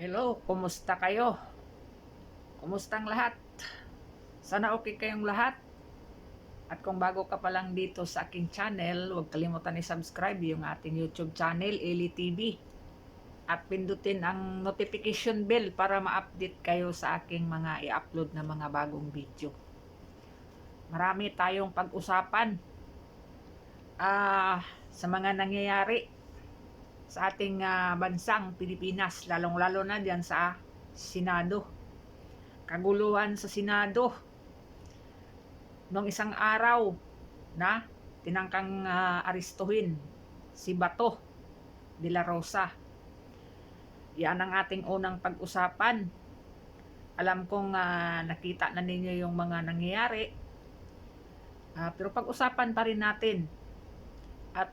Hello, kumusta kayo? Kumustang lahat? Sana okay kayong lahat. At kung bago ka pa lang dito sa aking channel, huwag kalimutan i-subscribe yung ating YouTube channel, Eli TV. At pindutin ang notification bell para ma-update kayo sa aking mga i-upload na mga bagong video. Marami tayong pag-usapan sa mga nangyayari sa ating bansang Pilipinas, lalong-lalo na diyan sa Senado. Kaguluhan sa Senado noong isang araw na tinangkang aristuhin si Bato de la Rosa. Yan ang ating unang pag-usapan. Alam kong nakita na ninyo yung mga nangyayari, pero pag-usapan pa rin natin at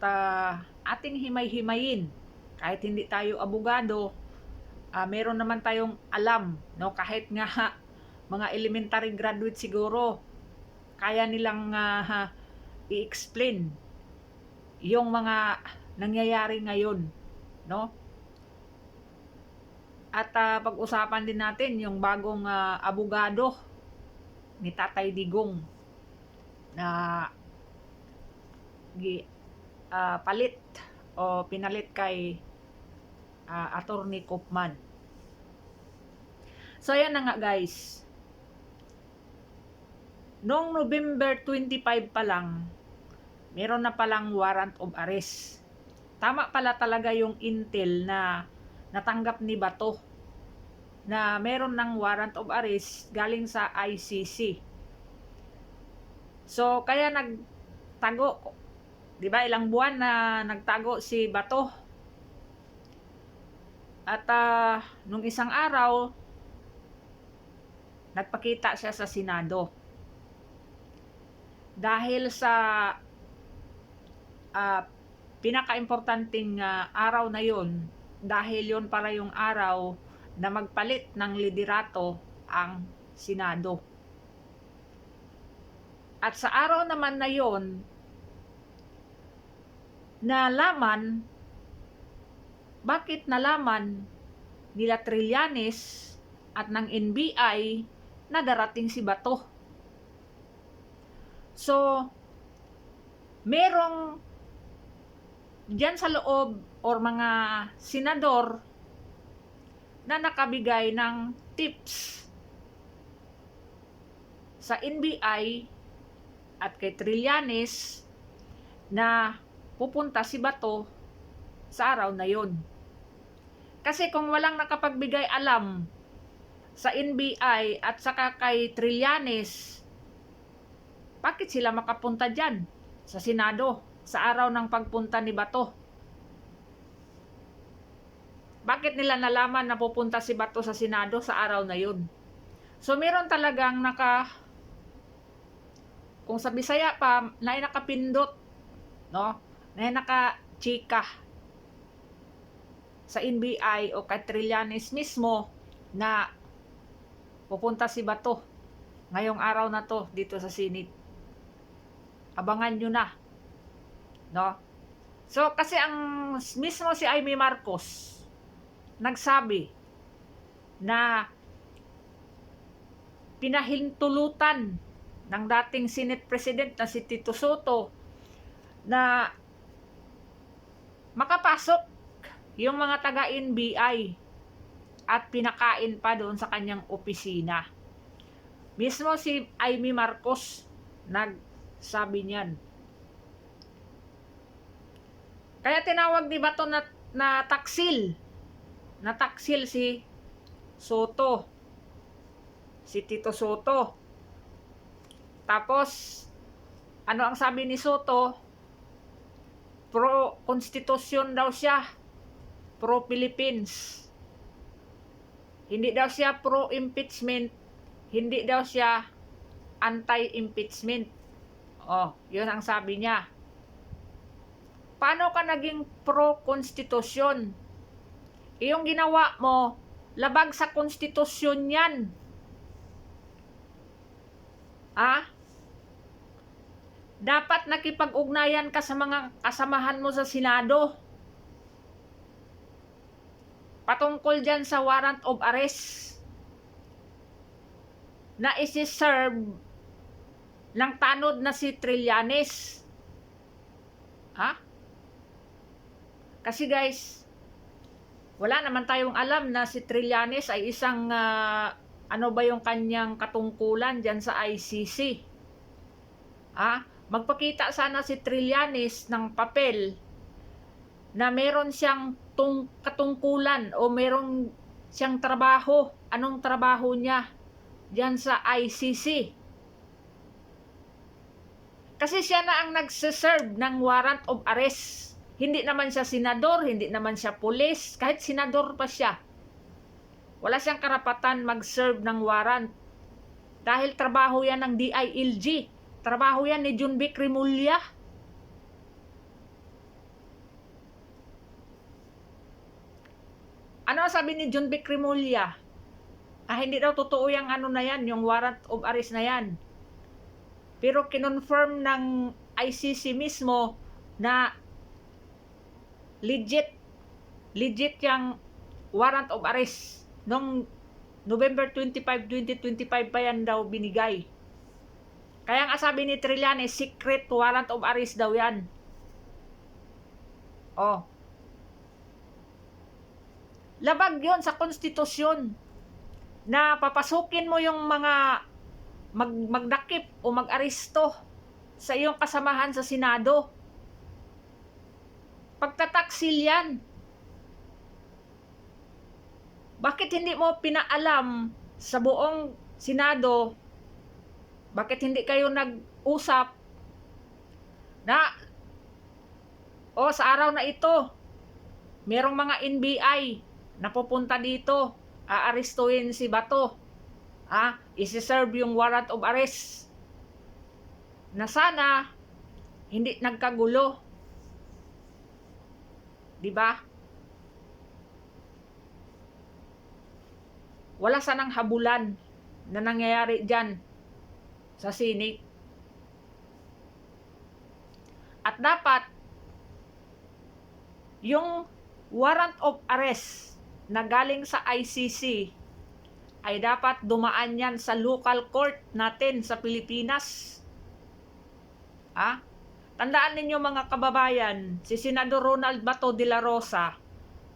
ating himay-himayin. Kahit hindi tayo abogado, meron naman tayong alam, no? Kahit nga mga elementary graduate siguro, kaya nilang i-explain yung mga nangyayari ngayon, no? At pag-usapan din natin yung bagong abogado ni Tatay Digong na palit o pinalit kay Attorney Koopman. So ayan na nga guys. Noong November 25 pa lang, meron na palang warrant of arrest. Tama pala talaga yung intel na natanggap ni Bato na meron ng warrant of arrest galing sa ICC. So kaya nagtago, 'di ba? Ilang buwan na nagtago si Bato. At nung isang araw, nagpakita siya sa Senado. Dahil sa pinaka-importanting araw na yon, dahil yon para yung araw na magpalit ng liderato ang Senado. At sa araw naman na yon, bakit nalaman nila Trillanes at ng NBI na darating si Bato? So, merong diyan sa loob or mga senador na nakabigay ng tips sa NBI at kay Trillanes na pupunta si Bato sa araw na yon. Kasi kung walang nakapagbigay alam sa NBI at saka kay Trillanes, bakit sila makapunta dyan sa Senado sa araw ng pagpunta ni Bato? Bakit nila nalaman na pupunta si Bato sa Senado sa araw na yun? So meron talagang kung sa Bisaya pa, na nakapindot, no? Na nakachika sa NBI o kay Trillanes mismo na pupunta si Bato ngayong araw na to dito sa Senate. Abangan nyo na, no? So kasi ang mismo si Amy Marcos nagsabi na pinahintulutan ng dating Senate President na si Tito Soto na makapasok yung mga taga-NBI at pinakain pa doon sa kanyang opisina. Mismo si Amy Marcos nagsabi niyan. Kaya tinawag ni Bato na taksil. Nataksil si Soto. Si Tito Soto. Tapos, ano ang sabi ni Soto? Pro-konstitusyon daw siya. Pro-Philippines. Hindi daw siya pro-impeachment. Hindi daw siya anti-impeachment. Yun ang sabi niya. Paano ka naging pro-konstitusyon? Yung ginawa mo, labag sa konstitusyon yan. Dapat nakipag-ugnayan ka sa mga kasamahan mo sa Senado. patungkol dyan sa warrant of arrest na isi-serve ng tanod na si Trillanes. Ha? Kasi guys, wala naman tayong alam na si Trillanes ay isang ano ba yung kanyang katungkulan dyan sa ICC. Magpakita sana si Trillanes ng papel na meron siyang katungkulan o meron siyang trabaho. Anong trabaho niya dyan sa ICC? Kasi siya na ang nagsiserve ng warrant of arrest. Hindi naman siya senador, hindi naman siya pulis, kahit senador pa siya. Wala siyang karapatan mag-serve ng warrant. Dahil trabaho yan ng DILG. Trabaho yan ni John Vic Remulla. Ano sabi ni John Vic Remulla? Hindi daw totoo yung ano na yan, yung warrant of arrest na yan. Pero kinonfirm ng ICC mismo na legit yung warrant of arrest. Noong November 25, 2025 pa yan daw binigay. Kaya nga sabi ni Trillanes, secret warrant of arrest daw yan. Labag yun sa konstitusyon na papasukin mo yung mga magdakip o mag-aresto sa iyong kasamahan sa Senado. Pagtataksil yan. Bakit hindi mo pinaalam sa buong Senado? Bakit hindi kayo nag-usap na sa araw na ito merong mga NBI na pupunta dito, aarestuhin si Bato, isi-serve yung warrant of arrest, na sana hindi nagkagulo, di ba? Wala sanang habulan na nangyayari dyan sa Senate. At dapat yung warrant of arrest na galing sa ICC ay dapat dumaan yan sa local court natin sa Pilipinas. Tandaan ninyo mga kababayan, si Senador Ronald Bato de la Rosa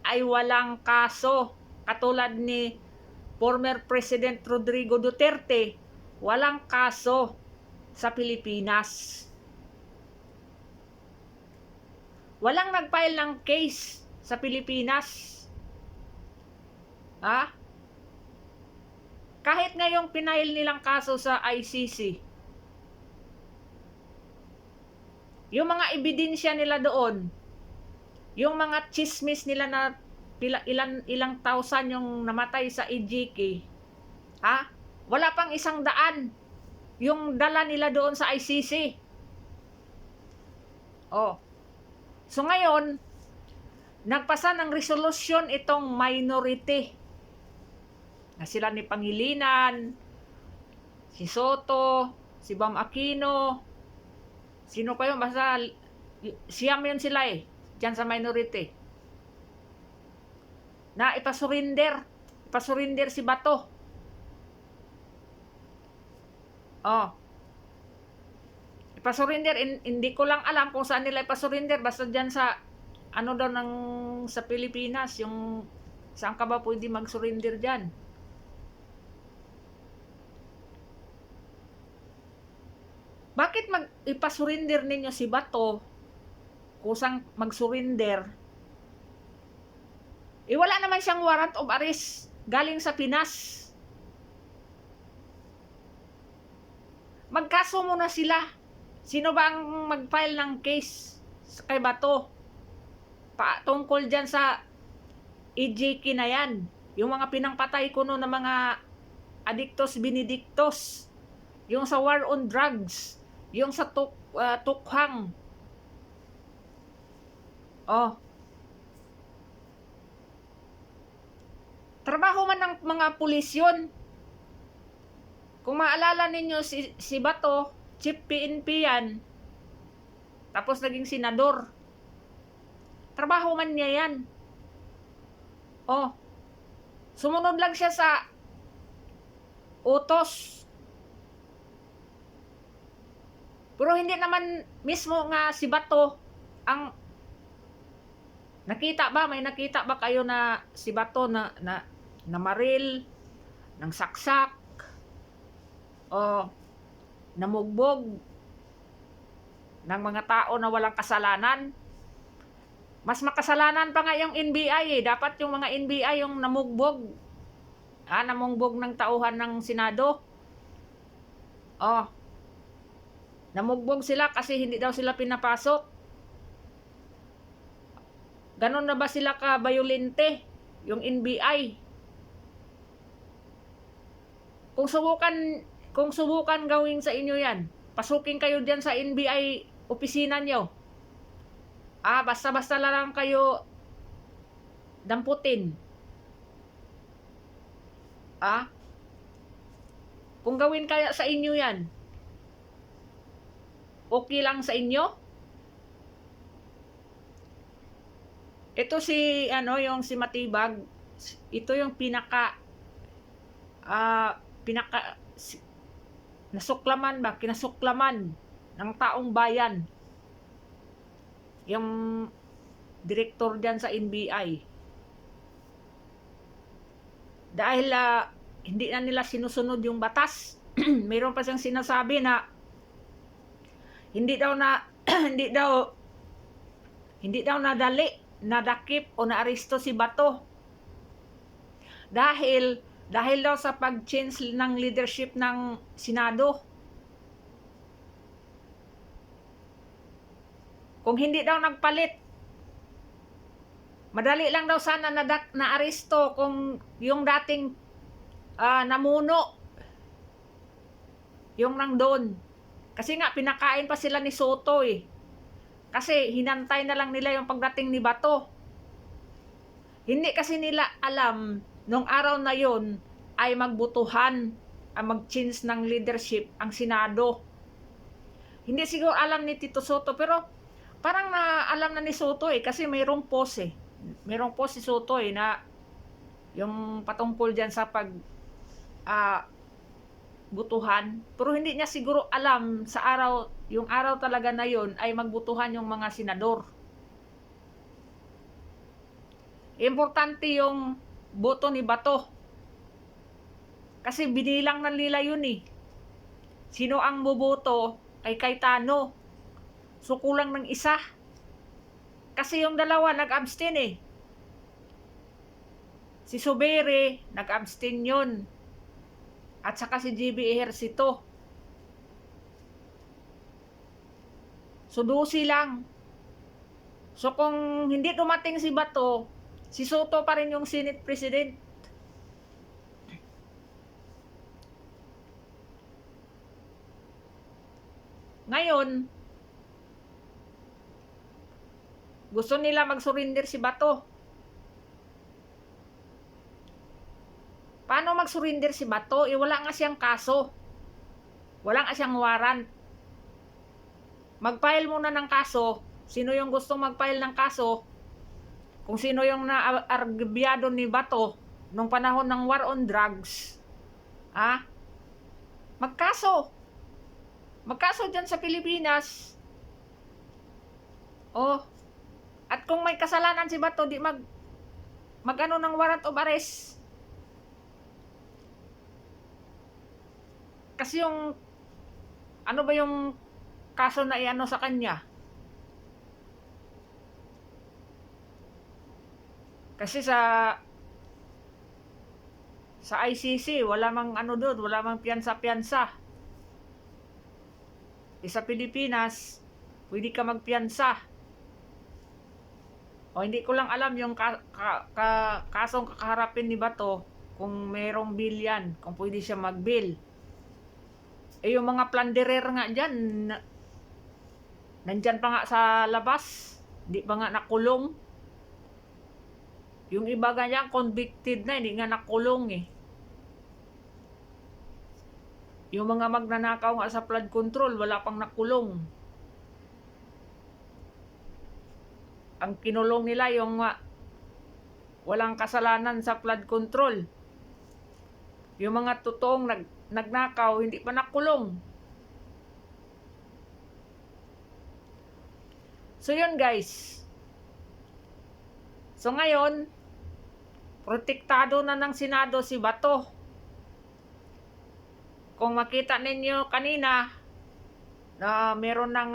ay walang kaso. Katulad ni former President Rodrigo Duterte, walang kaso sa Pilipinas. Walang nag-file ng case sa Pilipinas. Kahit ngayong pinail nilang kaso sa ICC, yung mga ebidensya nila doon, yung mga chismis nila na ilang thousand yung namatay sa EJK, wala pang 100 yung dala nila doon sa ICC. So ngayon, nagpasa ng resolusyon itong minority na sila ni Pangilinan, si Soto, si Bam Aquino, sino pa yun, basta siyam yun sila dyan sa minority, na ipasurinder si Bato. Ipasurinder, hindi ko lang alam kung saan nila ipasurinder, basta dyan sa ano daw sa Pilipinas, yung saan ka ba pwede mag-surrender dyan? Bakit ipasurinder ninyo si Bato kusang mag-surrender? Wala naman siyang warrant of arrest galing sa Pinas. Magkaso muna sila. Sino ba ang mag-file ng case kay Bato? Tungkol dyan sa EJK na yan. Yung mga pinangpatay ko no ng mga adictos benedictos. Yung sa war on drugs. Yung sa tukhang. Trabaho man ng mga pulis yun. Kung maalala ninyo si Bato, Chief PNP yan. Tapos naging senador. Trabaho man niya yan. Sumunod lang siya sa utos. Pero hindi naman mismo nga si Bato ang nakita ba? May nakita ba kayo na si Bato na maril, ng saksak, o namugbog ng mga tao na walang kasalanan? Mas makasalanan pa nga yung NBI eh. Dapat yung mga NBI yung namugbog. Namugbog ng tauhan ng Senado. Namugbog sila kasi hindi daw sila pinapasok. Ganon na ba sila ka-violente, yung NBI? Kung subukan gawin sa inyo yan, pasukin kayo diyan sa NBI opisina nyo. Basta-basta lang kayo damputin. Kung gawin kaya sa inyo yan, okay lang sa inyo? Ito yung si Matibag, ito yung pinaka kinasuklaman ng taong bayan. Yung direktor diyan sa NBI. Dahil hindi na nila sinusunod yung batas. Mayroon pa siyang sinasabi na hindi daw nadakip o naaresto si Bato dahil daw sa pag-change ng leadership ng Senado. Kung hindi daw nagpalit, madali lang daw sana na-aresto kung yung dating namuno yung nandun. Kasi nga pinakain pa sila ni Soto eh. Kasi hinantay na lang nila yung pagdating ni Bato. Hindi kasi nila alam nung araw na yon ay magbutuhan ang mag-change ng leadership ang Senado. Hindi siguro alam ni Tito Soto, pero parang alam na ni Soto eh, kasi mayroong post eh. Mayroong post si Soto eh na yung patungkol dyan sa butuhan. Pero hindi niya siguro alam sa yung araw talaga na yon ay magbutuhan yung mga senador. Importante yung boto ni Bato. Kasi binilang na nila yun eh. Sino ang boboto kay Cayetano? So kulang ng isa. Kasi yung dalawa nag-abstain eh. Si Subere nag-abstain yun. At saka si GB Ejercito. So 12 lang. So kung hindi dumating si Bato, si Soto pa rin yung Senate President. Ngayon, gusto nila mag-surrender si Bato. Paano mag-surrender si Bato? Wala nga siyang kaso. Wala nga siyang warrant. Mag-file muna ng kaso. Sino yung gustong mag-file ng kaso? Kung sino yung na-argyado ni Bato nung panahon ng war on drugs, magkaso. Magkaso dyan sa Pilipinas. At kung may kasalanan si Bato, di mag-ano ng warrant of arrest. Kasi yung ano ba yung kaso na iano sa kanya? Kasi sa ICC, wala mang ano doon, wala mang piyansa-piyansa. Sa Pilipinas, pwede ka magpiyansa. Hindi ko lang alam yung kasong kakaharapin ni Bato kung mayroong bill yan, kung pwede siya mag-bill. Yung mga plunderer nga dyan, nandyan pa nga sa labas, di pa nga nakulong. Yung iba ganyan, convicted na, hindi nga nakulong eh. Yung mga magnanakaw nga sa flood control, wala pang nakulong. Ang kinulong nila yung walang kasalanan sa flood control. Yung mga totoong nagnakaw, hindi pa nakulong. So yun guys. So ngayon, protektado na ng Senado si Bato. Kung makita ninyo kanina, na meron ng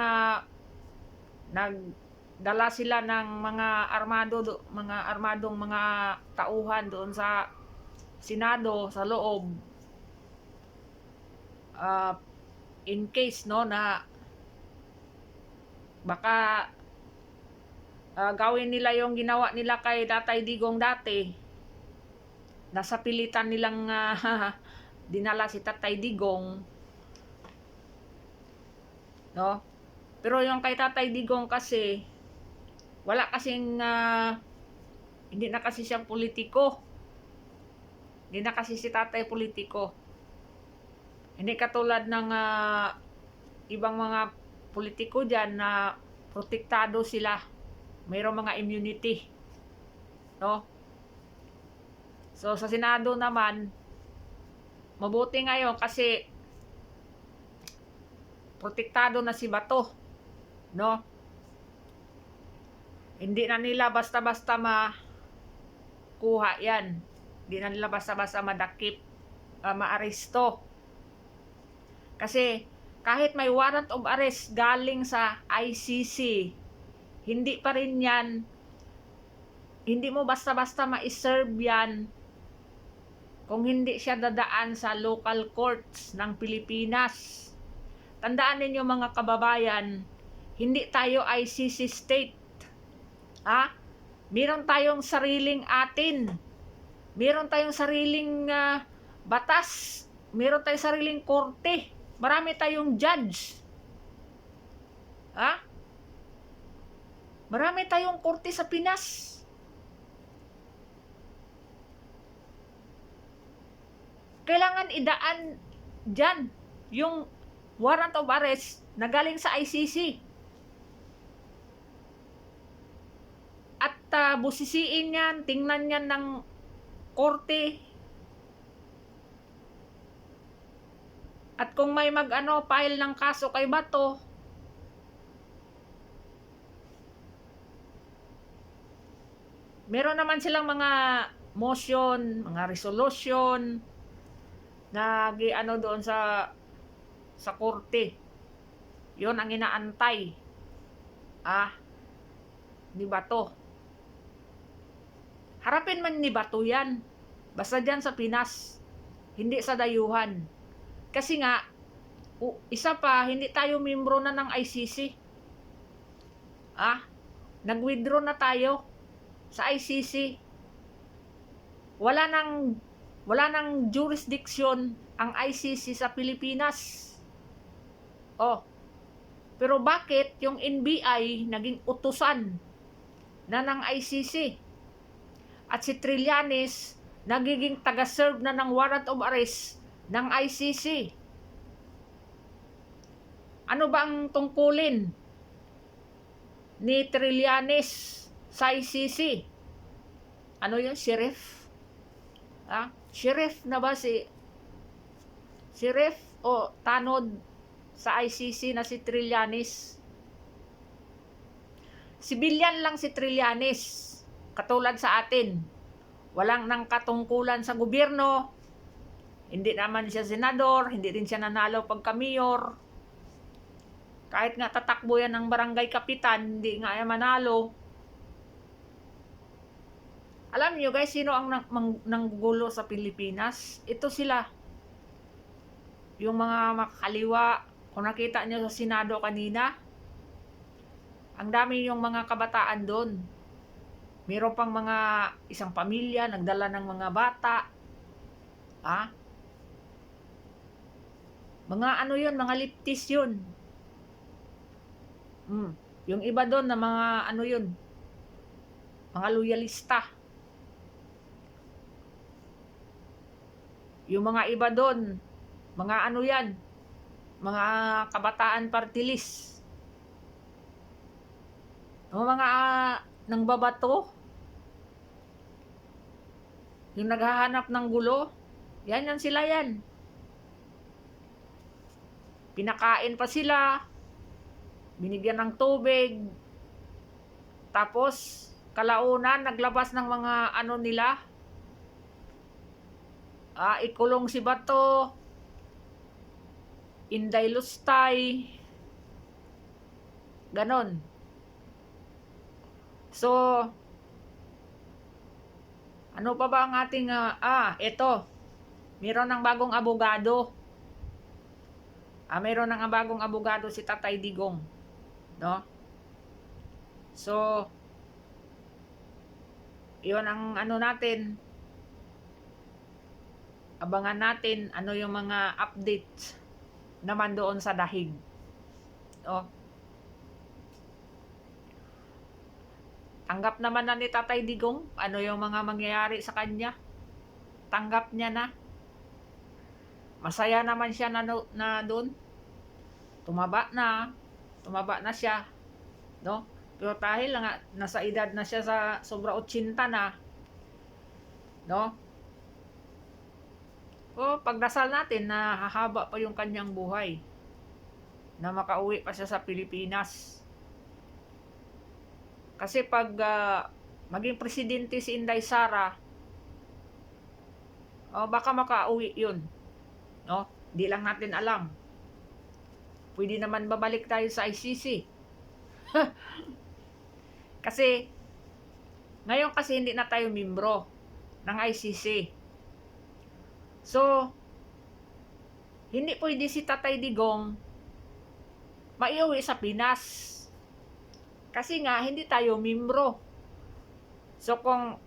nagdala sila ng mga armadong mga tauhan doon sa Senado sa loob, in case no na baka gawin nila yung ginawa nila kay Tatay Digong dati, nasa pilitan nilang dinala si Tatay Digong, no? Pero yung kay Tatay Digong kasi wala kasing hindi na kasi siyang politiko. Hindi na kasi si Tatay politiko. Hindi katulad ng ibang mga politiko diyan na protektado sila. Mayroong mga immunity. No? So sa Senado naman, mabuti ngayon kasi protektado na si Bato. No? Hindi na nila basta-basta makuha yan. Hindi na nila basta-basta madakip, maaresto. Kasi kahit may warrant of arrest galing sa ICC, hindi pa rin yan, hindi mo basta-basta ma-serve yan kung hindi siya dadaan sa local courts ng Pilipinas. Tandaan ninyo mga kababayan, hindi tayo ICC state. Meron tayong sariling atin. Meron tayong sariling batas. Meron tayong sariling korte. Marami tayong judge. Marami tayong korte sa Pinas. Kailangan idaan dyan yung warrant of arrest na galing sa ICC. At busisiin yan, tingnan yan ng korte. At kung may file ng kaso kay Bato, meron naman silang mga motion, mga resolution na doon sa korte. Yon ang inaantay ni Bato. Harapin man ni Bato yan. Basta dyan sa Pinas. Hindi sa dayuhan. Kasi nga, isa pa, hindi tayo membro na ng ICC. Nag-withdraw na tayo sa ICC. Wala nang jurisdiction ang ICC sa Pilipinas. Pero bakit yung NBI naging utusan na ng ICC? At si Trillanes nagiging taga-serve na ng warrant of arrest ng ICC. Ano ba ang tungkulin ni Trillanes sa ICC? Ano yun? Sheriff? Sheriff na ba si Sheriff o tanod sa ICC na si Trillanes? Sibilyan lang si Trillanes. Katulad sa atin. Walang nang katungkulan sa gobyerno. Hindi naman siya senador. Hindi rin siya nanalo pagka-mayor. Kahit nga tatakbo yan ng barangay kapitan, hindi nga yan manalo. Alam niyo guys, sino ang nanggulo sa Pilipinas? Ito sila. Yung mga makakaliwa. Kung nakita niyo sa Senado kanina, ang dami yung mga kabataan doon. Meron pang mga isang pamilya, nagdala ng mga bata. Mga yun, mga liptis yun. Yung iba doon na mga yun, mga loyalista. Yung mga iba doon, mga yan, mga kabataan party list. Yung mga nang babato, Yung naghahanap ng gulo, yan sila yan. Pinakain pa sila, binigyan ng tubig, tapos kalaunan naglabas ng mga ano nila, ikulong si Bato, Inday Lustay, ganon. So, ano pa ba ang ating, ito, meron ng bagong abogado. Meron ng bagong abogado si Tatay Digong. No? So, iyon ang ano natin. Abangan natin ano yung mga updates naman doon sa dahig. No? Tanggap naman na ni Tatay Digong ano yung mga mangyayari sa kanya. Tanggap niya na. Masaya naman siya na doon. Tumaba na siya, no? Pero dahil lang nasa edad na siya sa sobra 80 na, no? O pagdasal natin na hahaba pa yung kanyang buhay. Na makauwi pa siya sa Pilipinas. Kasi pag maging presidente si Inday Sara, baka makauwi yun. No? Di lang natin alam. Pwede naman babalik tayo sa ICC. Kasi, ngayon kasi hindi na tayo membro ng ICC. So, hindi pwede si Tatay Digong maiuwi sa Pinas. Kasi nga, hindi tayo membro. So, kung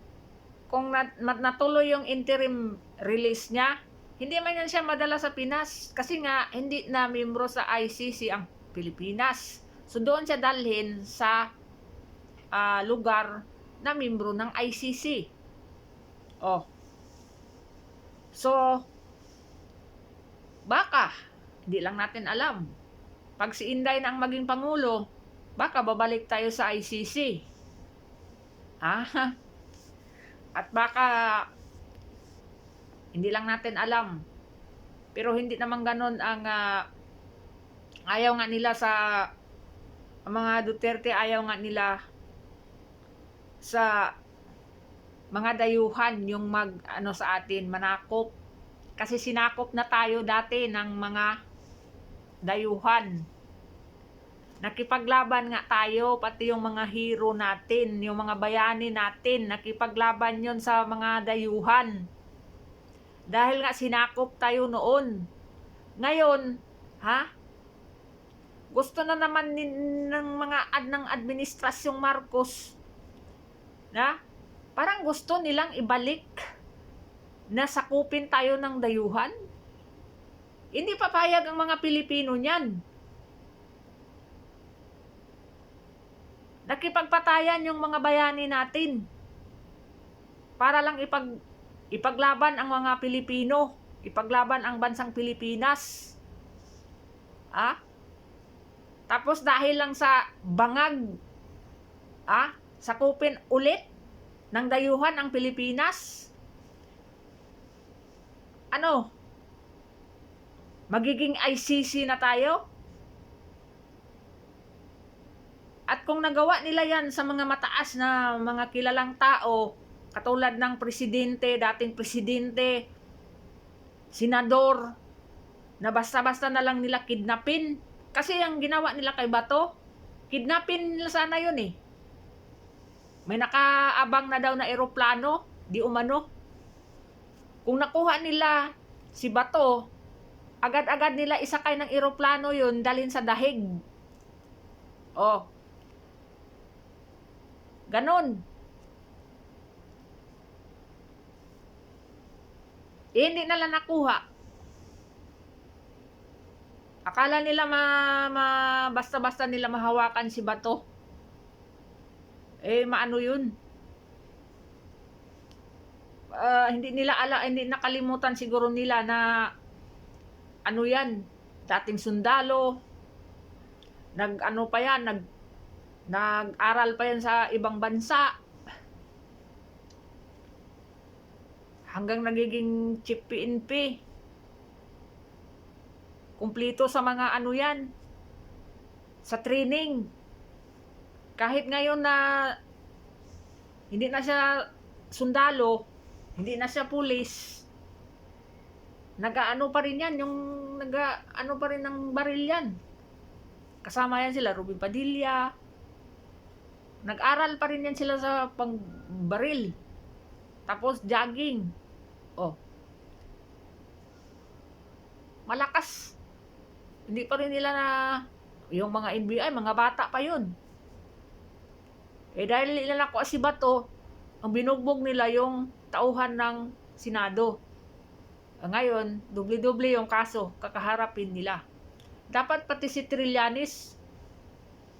natuloy yung interim release niya, hindi man yan siya madala sa Pinas kasi nga hindi na membro sa ICC ang Pilipinas. So doon siya dalhin sa lugar na membro ng ICC. So baka hindi lang natin alam. Pag si Inday na ang maging pangulo, baka babalik tayo sa ICC. At baka hindi lang natin alam. Pero hindi naman ganun ang ayaw nga nila sa mga Duterte, ayaw nga nila sa mga dayuhan yung sa atin, manakop. Kasi sinakop na tayo dati ng mga dayuhan. Nakipaglaban nga tayo, pati yung mga hero natin, yung mga bayani natin, nakipaglaban yon sa mga dayuhan. Dahil nga sinakop tayo noon. Ngayon, gusto na naman ng mga ng administrasyong Marcos na parang gusto nilang ibalik na sakupin tayo ng dayuhan. Hindi papayag ang mga Pilipino niyan. Nakipagpatayan yung mga bayani natin para lang ipaglaban ang mga Pilipino, ipaglaban ang bansang Pilipinas. Tapos dahil lang sa bangag, sakupin ulit ng dayuhan ang Pilipinas. Magiging ICC na tayo? At kung nagawa nila yan sa mga mataas na mga kilalang tao, katulad ng presidente, dating presidente, senador, na basta-basta na lang nila kidnapin. Kasi ang ginawa nila kay Bato, kidnapin nila sana yun eh. May nakaabang na daw na eroplano, di umano. Kung nakuha nila si Bato, agad-agad nila isakay ng eroplano yun, dalhin sa dahig. Ganon. Hindi nila nakuha. Akala nila basta-basta nila mahawakan si Bato. Maano yun? Hindi nakalimutan siguro nila na ano yan, dating sundalo. Nag-aral pa yan sa ibang bansa. hanggang nagiging chief PNP. Kumplito sa mga ano yan, sa training. Kahit ngayon na hindi na siya sundalo, hindi na siya pulis, nag-ano pa rin yan, yung nag-ano pa rin ng baril yan. Kasama yan sila, Ruben Padilla. Nag-aral pa rin yan sila sa pang-baril. Tapos jogging. Oh. Malakas. Hindi pa rin nila na, yung mga NBI, mga bata pa yun. Eh dahil nila ko si Bato, ang binugbog nila yung tauhan ng Senado. Ngayon, doble-doble yung kaso, kakaharapin nila. Dapat pati si Trillanes,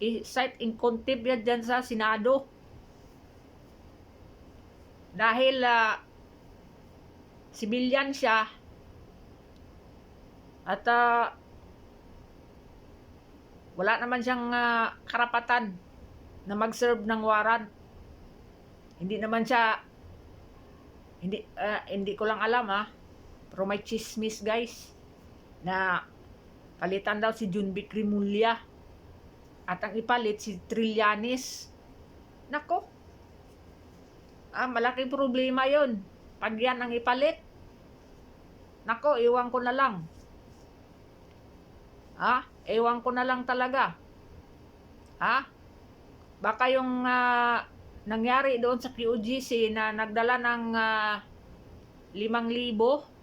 i-cite in contempt yan dyan sa Senado. Dahil civilian siya, at wala naman siyang karapatan na mag-serve ng warrant. Hindi naman siya, hindi ko lang alam pero may chismis guys, na palitan daw si Junby Cremulya at ang ipalit si Trillanes. Nako, malaking problema yon pag yan ang ipalit. Nako, iwan ko na lang. Ewan ko na lang talaga. Baka yung nangyari doon sa QGC na nagdala ng 5,000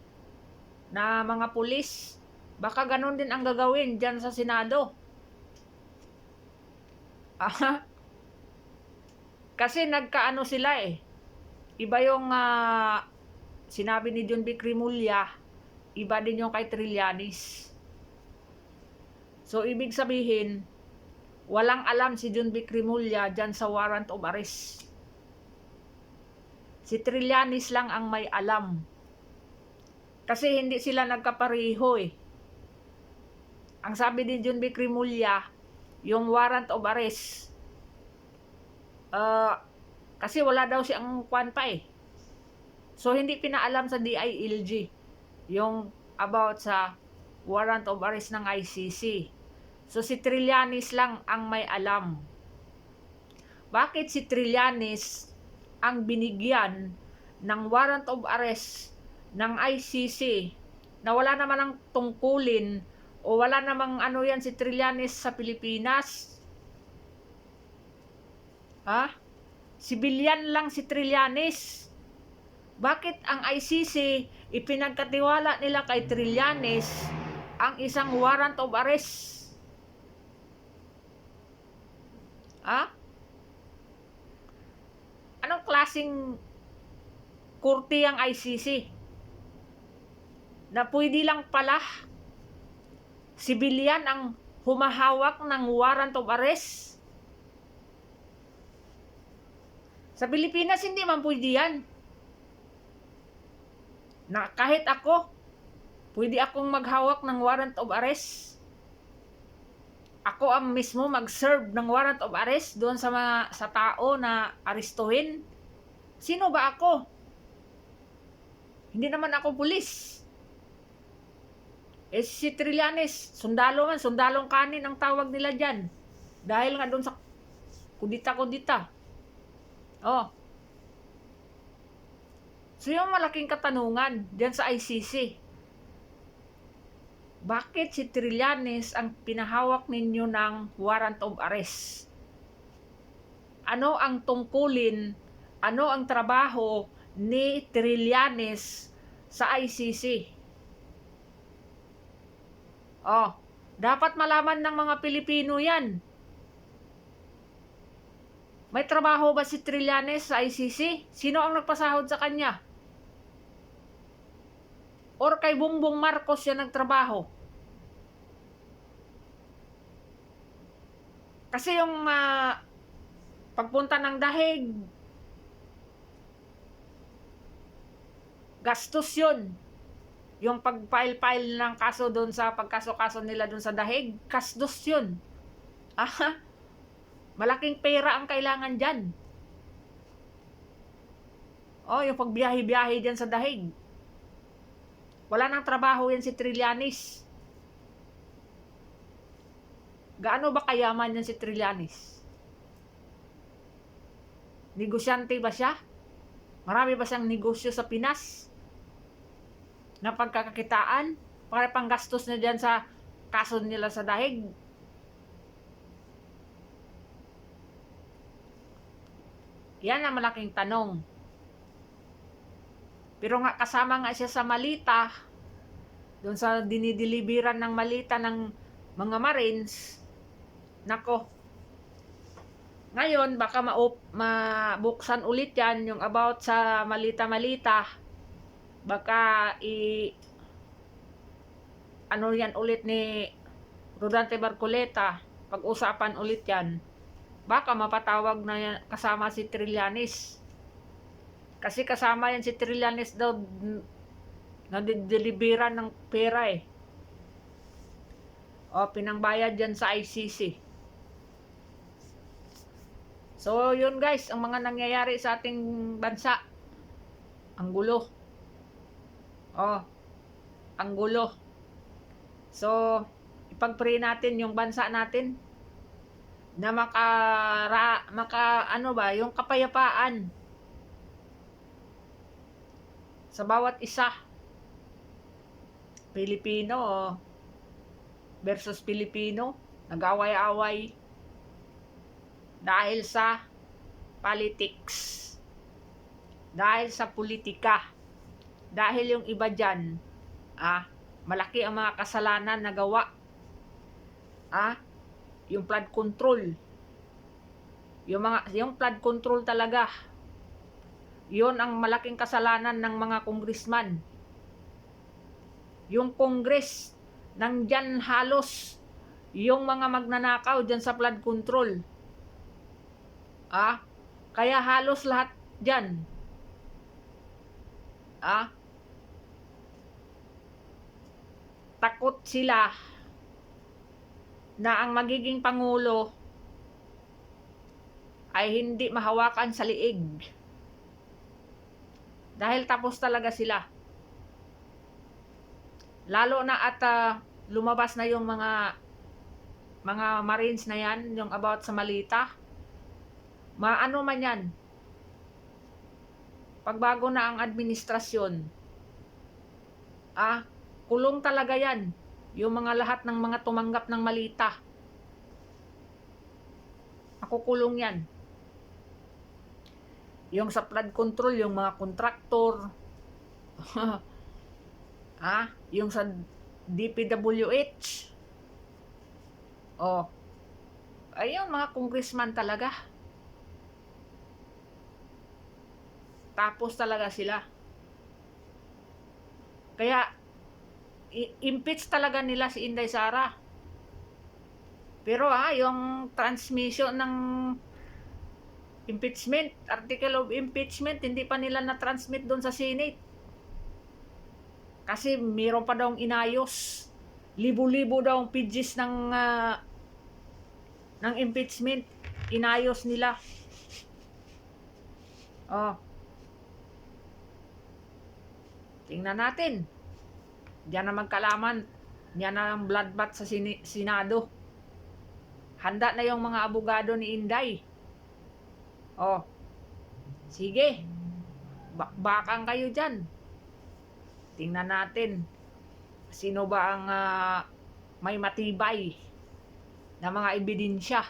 na mga pulis, baka ganun din ang gagawin dyan sa Senado. Kasi nagkaano sila iba yung sinabi ni John B. Cremulya, iba din yung kay Trillanes. So, ibig sabihin, walang alam si John B. Cremulya dyan sa warrant of arrest. Si Trillanes lang ang may alam. Kasi hindi sila nagkapareho Ang sabi ni John B. Cremulya, yung warrant of arrest, kasi wala daw siyang kwan pa So, hindi pinaalam sa DILG yung about sa warrant of arrest ng ICC. So, si Trillanes lang ang may alam. Bakit si Trillanes ang binigyan ng warrant of arrest ng ICC na wala naman ang tungkulin o wala namang ano yan si Trillanes sa Pilipinas? Sibilyan lang si Trillanes. Bakit ang ICC ipinagkatiwala nila kay Trillanes ang isang warrant of arrest? Anong klaseng kurti ang ICC? Na pwede lang pala sibilyan ang humahawak ng warrant of arrest? Sa Pilipinas, hindi man pwede yan. Na kahit ako, pwede akong maghawak ng warrant of arrest. Ako ang mismo mag-serve ng warrant of arrest doon sa tao na arestuhin. Sino ba ako? Hindi naman ako pulis. Si Trillanes, sundalo man, sundalong kanin ang tawag nila dyan. Dahil nga doon sa kudita-kudita. So yung malaking katanungan dyan sa ICC, bakit si Trillanes ang pinahawak ninyo ng warrant of arrest? Ano ang tungkulin, ano ang trabaho ni Trillanes sa ICC? Dapat malaman ng mga Pilipino yan. May trabaho ba si Trillanes sa ICC? Sino ang nagpasahod sa kanya? Or kay Bongbong Marcos yan nagtrabaho? Kasi yung pagpunta ng dahig, gastos yun. Yung pag-file ng kaso doon sa pagkaso-kaso nila doon sa dahig, gastos yun. Malaking pera ang kailangan dyan. Oh, yung pagbiyahe-biyahe dyan sa dahig. Wala nang trabaho yan si Trillanes. Gaano ba kayaman yan si Trillanes? Negosyante ba siya? Marami ba siyang negosyo sa Pinas na pagkakakitaan para panggastos na dyan sa kaso nila sa dahig? Yan ang malaking tanong. Pero nga kasama nga siya sa malita, doon sa dinideliveran ng malita ng mga Marines. Nako, ngayon baka mabuksan ulit yan yung about sa malita-malita. Baka ano yan ulit ni Rodante Barcoleta, pag-usapan ulit yan. Baka mapatawag na yan, kasama si Trillanes. Kasi kasama yan si Trillanes daw na deliveran ng pera eh. O, pinangbayad yan sa ICC. So, yun guys, ang mga nangyayari sa ating bansa. Ang gulo. O, ang gulo. So, ipag-pray natin yung bansa natin na ano ba, yung kapayapaan sa bawat isa. Pilipino versus Pilipino, nag-away-away dahil sa politics, dahil sa politika, dahil yung iba dyan, malaki ang mga kasalanan na gawa, yung flood control, yung flood control talaga, yun ang malaking kasalanan ng mga congressman. Yung Congress, nandyan halos yung mga magnanakaw dyan sa flood control. Kaya halos lahat dyan. Takot sila na ang magiging pangulo ay hindi mahawakan sa liig. Dahil tapos talaga sila. Lalo na at lumabas na yung mga Marines na yan, yung about sa malita. Maano man yan. Pagbago na ang administrasyon, kulong talaga yan. Yung mga lahat ng mga tumanggap ng malita. Makukulong yan. Yung sa flood control, yung mga kontraktor, yung sa DPWH, ayun, mga congressman talaga. Tapos talaga sila. Kaya, impeach talaga nila si Inday Sara. Pero yung transmission ng impeachment, article of impeachment, hindi pa nila na-transmit doon sa Senate. Kasi mayroon pa daw inayos. Libo-libo daw ang pages ng impeachment. Inayos nila. Tingnan natin. Diyan na magkalaman. Diyan na ang bloodbath sa Senado. Handa na yung mga abogado ni Inday. Sige. Bakbakang kayo dyan. Tingnan natin. Sino ba ang may matibay na mga ebidensya.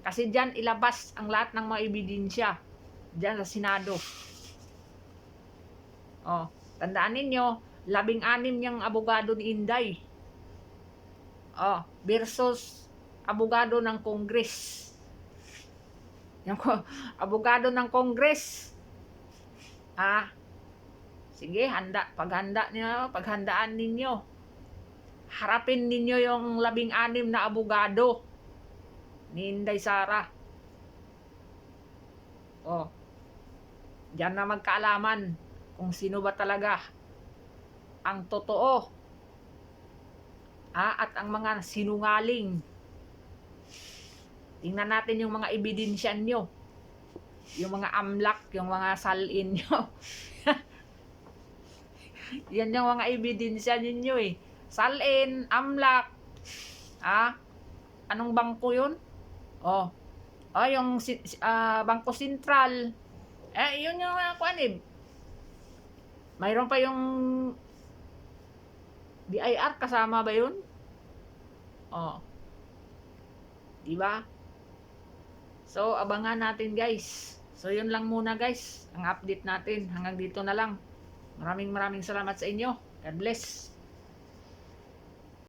Kasi dyan ilabas ang lahat ng mga ebidensya. Dyan sa Senado. Tandaan ninyo, 16 niyang abogado ni Inday. Versus abogado ng Congress. Yung abogado ng Congress. Sige, paghandaan ninyo. Harapin ninyo yung 16 na abogado ni Inday Sara. Diyan na magkaalaman kung sino ba talaga ang totoo at ang mga sinungaling. Tingnan natin yung mga ebidensya nyo. yung mga amlak, yung mga salin nyo. Yan yung mga ebidensya ninyo eh. Salin, amlak, ah, anong bangko yun? Oh, yung Bangko Sentral. Yun yung kuan eh. Mayroon pa yung BIR kasama ba yun? Oh, di ba? So, abangan natin guys. So, yun lang muna guys, ang update natin. Hanggang dito na lang. Maraming salamat sa inyo. God bless.